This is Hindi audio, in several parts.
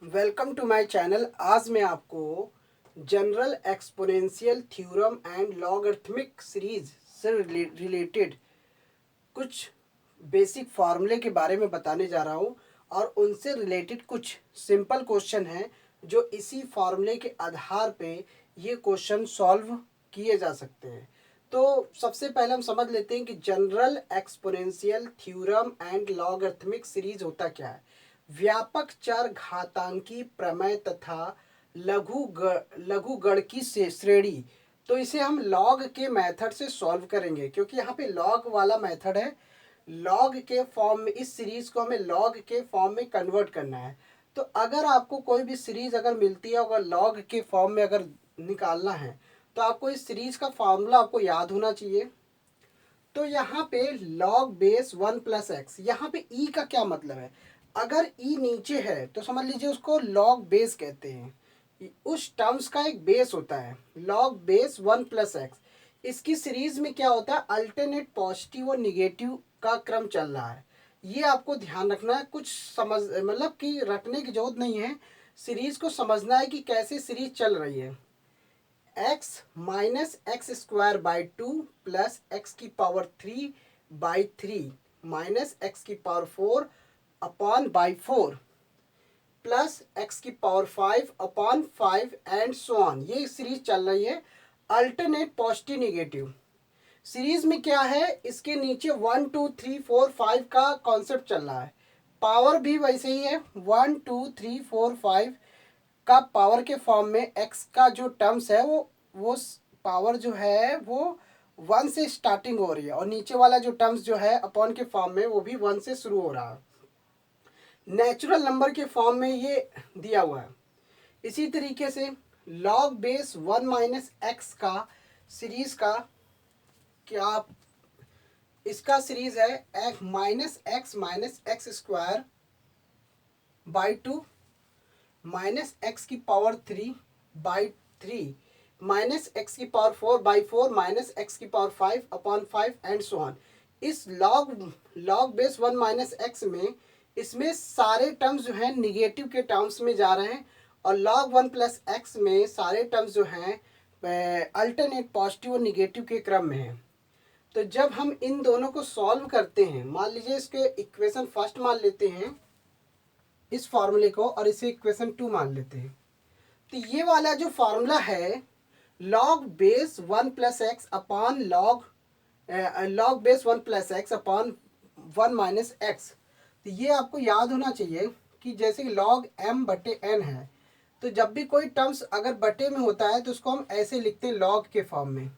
Welcome to my channel. आज मैं आपको general exponential theorem and logarithmic series से रिलेटेड कुछ बेसिक फार्मूले के बारे में बताने जा रहा हूँ और उनसे रिलेटेड कुछ सिंपल क्वेश्चन हैं जो इसी फार्मूले के आधार पे ये क्वेश्चन सॉल्व किए जा सकते हैं। तो सबसे पहले हम समझ लेते हैं कि general exponential theorem and logarithmic series होता क्या है। व्यापक चर घातांकी प्रमेय तथा लघुगणकी से श्रेणी। तो इसे हम लॉग के मेथड से सॉल्व करेंगे क्योंकि यहाँ पे लॉग वाला मेथड है। लॉग के फॉर्म में इस सीरीज को हमें लॉग के फॉर्म में कन्वर्ट करना है। तो अगर आपको कोई भी सीरीज अगर मिलती है अगर लॉग के फॉर्म में अगर निकालना है तो आपको इस सीरीज का फॉर्मूला आपको याद होना चाहिए। तो यहाँ पे लॉग बेस 1+x, यहाँ पे ई का क्या मतलब है। अगर ई नीचे है तो समझ लीजिए उसको लॉग बेस कहते हैं। उस टर्म्स का एक बेस होता है लॉग बेस 1+x। इसकी सीरीज में क्या होता है, अल्टरनेट पॉजिटिव और निगेटिव का क्रम चल रहा है। ये आपको ध्यान रखना है। कुछ समझ मतलब कि रखने की जरूरत नहीं है, सीरीज को समझना है कि कैसे सीरीज चल रही है। x minus x square by 2 plus x की पावर 3 बाई 3 माइनस एक्स की power 4 upon by 4 plus x की power 5 upon 5 and so on. ये सीरीज चल रही है अल्टरनेट पॉजिटिव निगेटिव। सीरीज में क्या है, इसके नीचे 1 2 3 4 5 का कॉन्सेप्ट चल रहा है। पावर भी वैसे ही है 1 2 3 4 5 का पावर के फॉर्म में एक्स का जो टर्म्स है वो पावर जो है वो 1 से स्टार्टिंग हो रही है और नीचे वाला जो टर्म्स जो है अपॉन के फॉर्म में वो भी 1 से शुरू हो रहा है। नेचुरल नंबर के फॉर्म में ये दिया हुआ है। इसी तरीके से लॉग बेस 1-x का सीरीज का क्या, इसका सीरीज है minus x square by 2 minus x की पावर 3 बाई 3 माइनस एक्स की पावर 4 बाई 4 माइनस एक्स की power 5 upon 5 and so on. इस लॉग बेस 1-x में इसमें सारे टर्म्स जो हैं निगेटिव के टर्म्स में जा रहे हैं और लॉग 1+x में सारे टर्म्स जो हैं अल्टरनेट पॉजिटिव और निगेटिव के क्रम में हैं। तो जब हम इन दोनों को सॉल्व करते हैं, मान लीजिए इसके इक्वेशन फर्स्ट मान लेते हैं इस फॉर्मूले को और इसे इक्वेशन 2 मान लेते हैं। तो ये वाला जो फॉर्मूला है log base 1+x upon log base 1+x upon 1-x। तो ये आपको याद होना चाहिए कि जैसे कि लॉग m/n है, तो जब भी कोई टर्म्स अगर बटे में होता है तो उसको हम ऐसे लिखते हैं लॉग के फॉर्म में,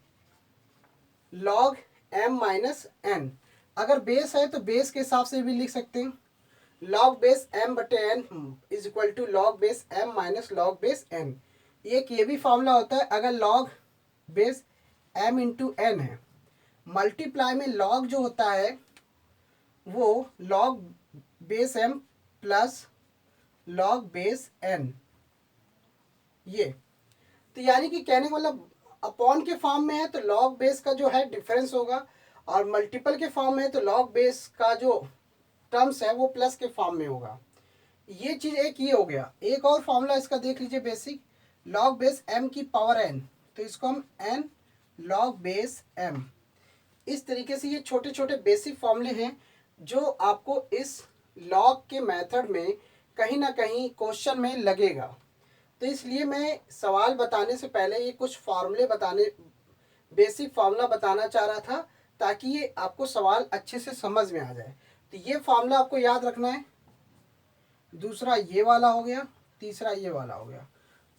लॉग m-n। अगर बेस है तो बेस के हिसाब से भी लिख सकते हैं, log base m/n is equal to log base m minus log base n। एक ये भी फॉर्मूला होता है अगर log base m into n है, मल्टीप्लाई में लॉग जो होता है वो log base m plus log base n। ये तो यानी कि कहने का मतलब अपॉन के फॉर्म में है तो लॉग बेस का जो है डिफरेंस होगा और मल्टीपल के फॉर्म में है तो लॉग बेस का जो टर्म्स है वो प्लस के फॉर्म में होगा। ये चीज़ एक ये हो गया। एक और फॉर्मूला इसका देख लीजिए बेसिक, लॉग बेस m की पावर n, तो इसको हम n लॉग बेस m। इस तरीके से ये छोटे छोटे बेसिक फॉर्मूले हैं जो आपको इस लॉग के मेथड में कहीं ना कहीं क्वेश्चन में लगेगा। तो इसलिए मैं सवाल बताने से पहले ये कुछ फार्मूले बताने, बेसिक फार्मूला बताना चाह रहा था ताकि ये आपको सवाल अच्छे से समझ में आ जाए। तो ये फार्मूला आपको याद रखना है, दूसरा ये वाला हो गया, तीसरा ये वाला हो गया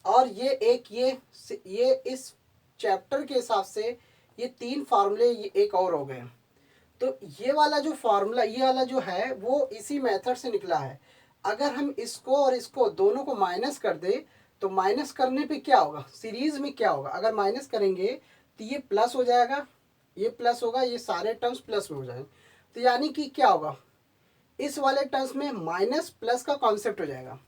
और ये एक ये इस चैप्टर के हिसाब से ये 3 फार्मूले ये एक और हो गए। तो ये वाला जो फार्मूला ये वाला जो है वो इसी मेथड से निकला है। अगर हम इसको और इसको दोनों को माइनस कर दे तो माइनस करने पे क्या होगा, सीरीज में क्या होगा, अगर माइनस करेंगे तो ये प्लस हो जाएगा, ये प्लस होगा, ये सारे टर्म्स प्लस में हो जाएंगे। तो यानी कि क्या होगा, इस वाले टर्म्स में माइनस प्लस का कॉन्सेप्ट हो जाएगा।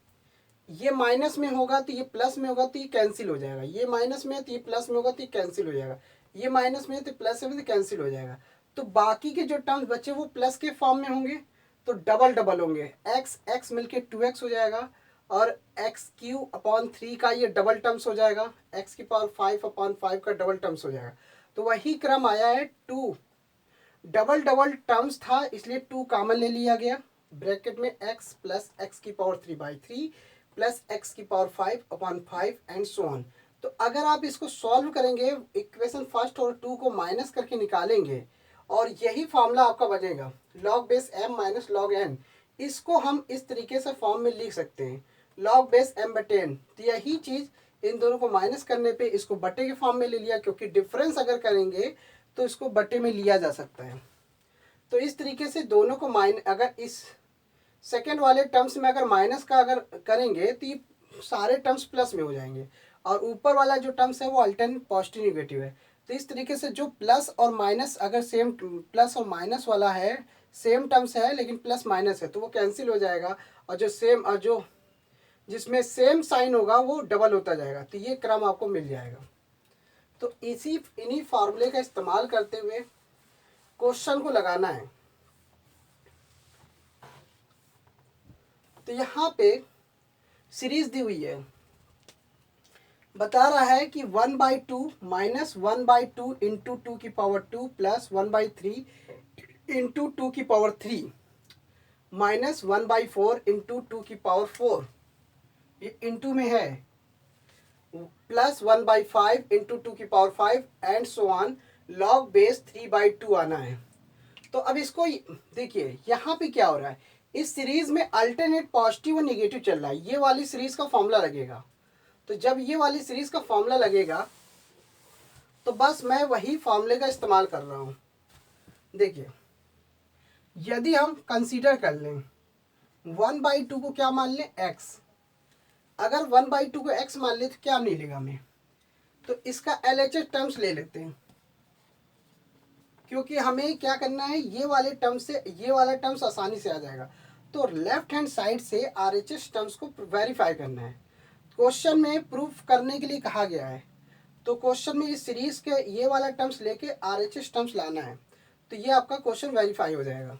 ये माइनस में होगा तो ये प्लस में होगा तो ये कैंसिल हो जाएगा, ये माइनस में है तो ये प्लस में होगा तो ये कैंसिल हो जाएगा, ये माइनस में है तो प्लस में तो कैंसिल हो जाएगा। तो बाकी के जो टर्म्स बचे वो प्लस के फॉर्म में होंगे तो डबल डबल होंगे, एक्स एक्स मिलके 2x हो जाएगा और एक्स क्यू अपॉन 3 का ये डबल टर्म्स हो जाएगा, एक्स की पावर 5 अपॉन 5 का डबल टर्म्स हो जाएगा। तो वही क्रम आया है, 2 डबल डबल टर्म्स था इसलिए 2 कॉमन ले लिया गया, ब्रैकेट में x प्लस एक्स की पावर 3/3 प्लस एक्स की power 5 upon 5 and so on. तो अगर आप इसको सॉल्व करेंगे, इक्वेशन फर्स्ट और 2 को माइनस करके निकालेंगे और यही फॉर्मूला आपका बनेगा log base m minus log n। इसको हम इस तरीके से फॉर्म में लिख सकते हैं लॉग बेस m/n। तो यही चीज़ इन दोनों को माइनस करने पे इसको बटे के फॉर्म में ले लिया, क्योंकि डिफरेंस अगर करेंगे तो इसको बटे में लिया जा सकता है। तो इस तरीके से दोनों को अगर इस सेकेंड वाले टर्म्स में अगर माइनस का अगर करेंगे तो ये सारे टर्म्स प्लस में हो जाएंगे, और ऊपर वाला जो टर्म्स है वो अल्टरनेट पॉजिटिव नेगेटिव है। तो इस तरीके से जो प्लस और माइनस अगर सेम प्लस और माइनस वाला है, सेम टर्म्स है लेकिन प्लस माइनस है, तो वो कैंसिल हो जाएगा, और जो सेम और जो जिसमें सेम साइन होगा वो डबल होता जाएगा। तो ये क्रम आपको मिल जाएगा। तो इन्हीं फार्मूले का इस्तेमाल करते हुए क्वेश्चन को लगाना है। तो यहाँ पे सीरीज दी हुई है, बता रहा है कि 1/2 माइनस 1/2 इंटू 2 की पावर 2 प्लस 1/3 इंटू 2 की पावर 3 माइनस 1/4 इंटू 2 की पावर 4, ये इंटू में है, प्लस 1/5 इंटू 2 की power 5 and so on, log base 3/2 आना है। तो अब इसको देखिए यहाँ पे क्या हो रहा है, इस सीरीज में अल्टरनेट पॉजिटिव और निगेटिव चल रहा है, ये वाली सीरीज का फॉर्मूला लगेगा। तो जब ये वाली सीरीज का फॉर्मूला लगेगा तो बस मैं वही फॉर्मूले का इस्तेमाल कर रहा हूँ। देखिए यदि हम कंसीडर कर लें 1/2 को क्या मान लें x, अगर 1/2 को x मान ले तो क्या मिलेगा हमें, तो इसका LHS टर्म्स ले लेते हैं, क्योंकि हमें क्या करना है, ये वाले टर्म से ये वाला टर्म्स आसानी से आ जाएगा। तो लेफ्ट हैंड साइड से RHS टर्म्स को वेरीफाई करना है, क्वेश्चन में प्रूफ करने के लिए कहा गया है। तो क्वेश्चन में इस सीरीज के ये वाला टर्म्स लेके RHS टर्म्स लाना है, तो ये आपका क्वेश्चन वेरीफाई हो जाएगा।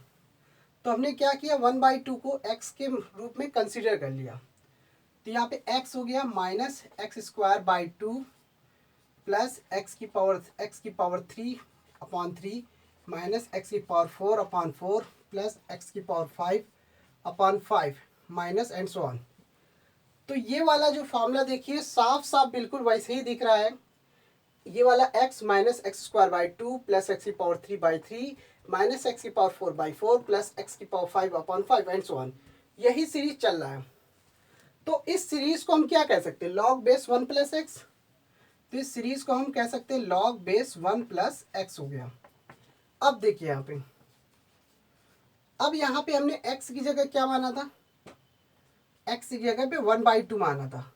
तो हमने क्या किया, 1/2 को x के रूप में कंसीडर कर लिया, तो यहाँ पे x हो गया माइनस x²/2 प्लस x की पावर 3 अपॉन 3 माइनस x की पावर 4 अपॉन 4 प्लस x की power 5 upon 5 minus and so on. तो ये वाला जो फॉर्मूला देखिए साफ साफ बिल्कुल वैसे ही दिख रहा है, ये वाला x minus x²/2 plus x की पावर 3/3 माइनस x की पावर 4/4 प्लस x की power 5 upon 5 and so on, यही सीरीज चल रहा है। तो इस सीरीज को हम क्या कह सकते हैं, लॉग बेस 1 प्लस एक्स। तो इस सीरीज को हम कह सकते हैं लॉग बेस 1 प्लस एक्स हो गया। अब देखिए यहाँ पे, अब यहाँ पे हमने x की जगह क्या माना था, x की जगह पे 1/2 माना था।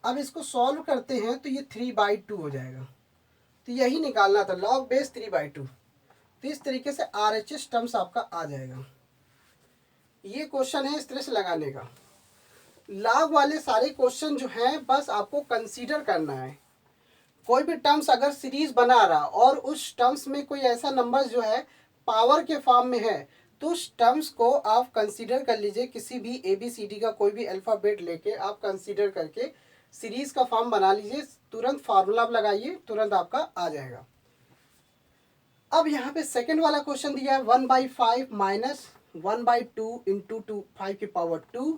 अब इसको सॉल्व करते हैं तो ये 3/2 हो जाएगा, तो यही निकालना था लॉग बेस 3/2। तो इस तरीके से RHS टर्म्स आपका आ जाएगा। ये क्वेश्चन है इस तरह से लगाने का। लॉग वाले सारे क्वेश्चन जो हैं बस आपको कंसीडर करना है। कोई भी टर्म्स अगर सीरीज बना रहा और उस टर्म्स में कोई ऐसा नंबर जो है पावर के फॉर्म में है, तो उस टर्म्स को आप कंसीडर कर लीजिए, किसी भी ABCD का कोई भी अल्फ़ाबेट लेके आप कंसीडर करके सीरीज का फॉर्म बना लीजिए, तुरंत फार्मूला लगाइए, तुरंत आपका आ जाएगा। अब यहाँ पे सेकंड वाला क्वेश्चन दिया है 1/5 माइनस 1/2 इंटू 5 की पावर 2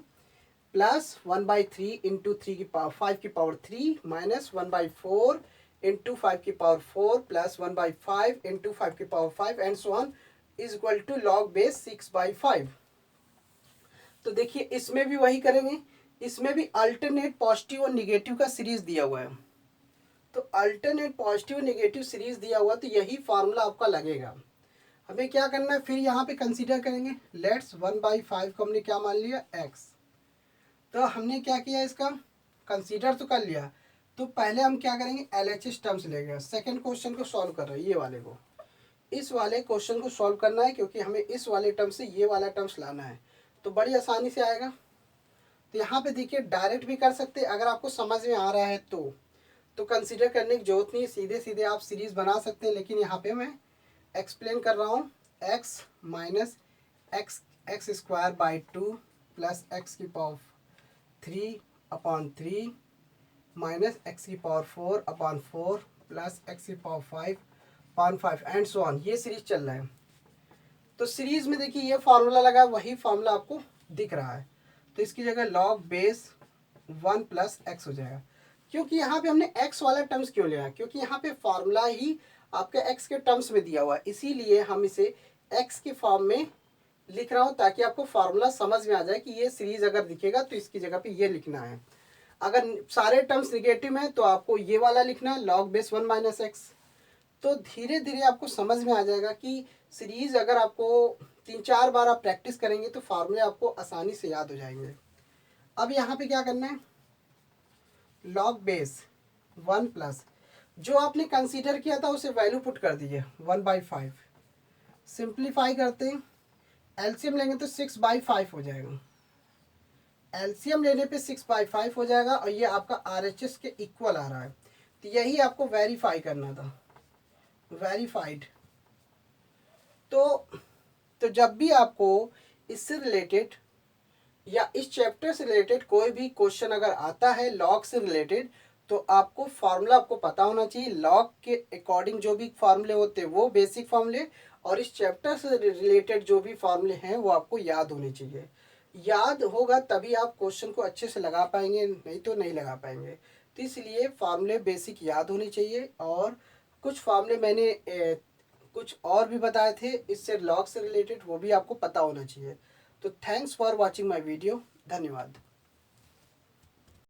प्लस 1/3 इंटू 3 की पावर 5 की पावर 3 माइनस 1/4 इंटू 5 की पावर 4 प्लस 1/5 इंटू 5 की power 5 and so on is equal to log base 6/5। तो देखिए इसमें भी वही करेंगे, इसमें भी अल्टरनेट पॉजिटिव और निगेटिव का सीरीज दिया हुआ है। तो अल्टरनेट पॉजिटिव नेगेटिव सीरीज दिया हुआ, तो यही फार्मूला आपका लगेगा। हमें क्या करना है, फिर यहाँ पे कंसीडर करेंगे, लेट्स 1/5 को हमने क्या मान लिया x। तो हमने क्या किया, इसका कंसीडर तो कर लिया, तो पहले हम क्या करेंगे LHS टर्म्स लेंगे। सेकंड क्वेश्चन को सॉल्व कर रहे हैं, ये वाले को, इस वाले क्वेश्चन को सॉल्व करना है, क्योंकि हमें इस वाले टर्म से ये वाला टर्म्स लाना है, तो बड़ी आसानी से आएगा। तो यहाँ पे देखिए डायरेक्ट भी कर सकते हैं, अगर आपको समझ में आ रहा है तो कंसीडर करने की जरूरत नहीं, सीधे सीधे आप सीरीज बना सकते हैं। लेकिन यहाँ पे मैं एक्सप्लेन कर रहा हूँ, x minus x²/2 plus x की पावर 3/3 माइनस एक्स की पावर 4/4 प्लस एक्स की पावर 5/5 एंड सो ऑन। ये सीरीज चल रहा है। तो सीरीज में देखिए ये फार्मूला लगा है, वही फार्मूला आपको दिख रहा है। तो इसकी जगह लॉग बेस 1 प्लस एक्स हो जाएगा। क्योंकि यहाँ पे हमने एक्स वाला टर्म्स क्यों लिया है, क्योंकि यहाँ पे फार्मूला ही आपके एक्स के टर्म्स में दिया हुआ है, इसीलिए हम इसे एक्स के फॉर्म में लिख रहा हूँ ताकि आपको फार्मूला समझ में आ जाए कि ये सीरीज अगर दिखेगा तो इसकी जगह पे ये लिखना है। अगर सारे टर्म्स निगेटिव हैं तो आपको ये वाला लिखना है लॉग बेस 1 माइनस एक्स। तो धीरे धीरे आपको समझ में आ जाएगा कि सीरीज अगर आपको 3-4 बार आप प्रैक्टिस करेंगे तो फार्मूले आपको आसानी से याद हो जाएंगे। अब यहाँ पे क्या करना है, लॉग बेस 1 प्लस जो आपने कंसीडर किया था उसे वैल्यू पुट कर दीजिए 1/5। सिंप्लीफाई करते हैं, एलसीएम लेंगे तो 6/5 हो जाएगा। एलसीएम लेने पे 6/5 हो जाएगा और ये आपका आरएचएस के इक्वल आ रहा है। तो यही आपको वेरीफाई करना था, वेरीफाइड। तो जब भी आपको इससे रिलेटेड या इस चैप्टर से रिलेटेड कोई भी क्वेश्चन अगर आता है लॉग से रिलेटेड, तो आपको फार्मूला आपको पता होना चाहिए। लॉग के अकॉर्डिंग जो भी फार्मूले होते हैं वो बेसिक फार्मूले, और इस चैप्टर से रिलेटेड जो भी फार्मूले हैं वो आपको याद होने चाहिए। याद होगा तभी आप क्वेश्चन को अच्छे से लगा पाएंगे, नहीं तो नहीं लगा पाएंगे। तो इसलिए फार्मूले बेसिक याद होने चाहिए। और कुछ फार्मूले मैंने कुछ और भी बताए थे इससे लॉग से रिलेटेड, वो भी आपको पता होना चाहिए। तो thanks for watching my video. धन्यवाद।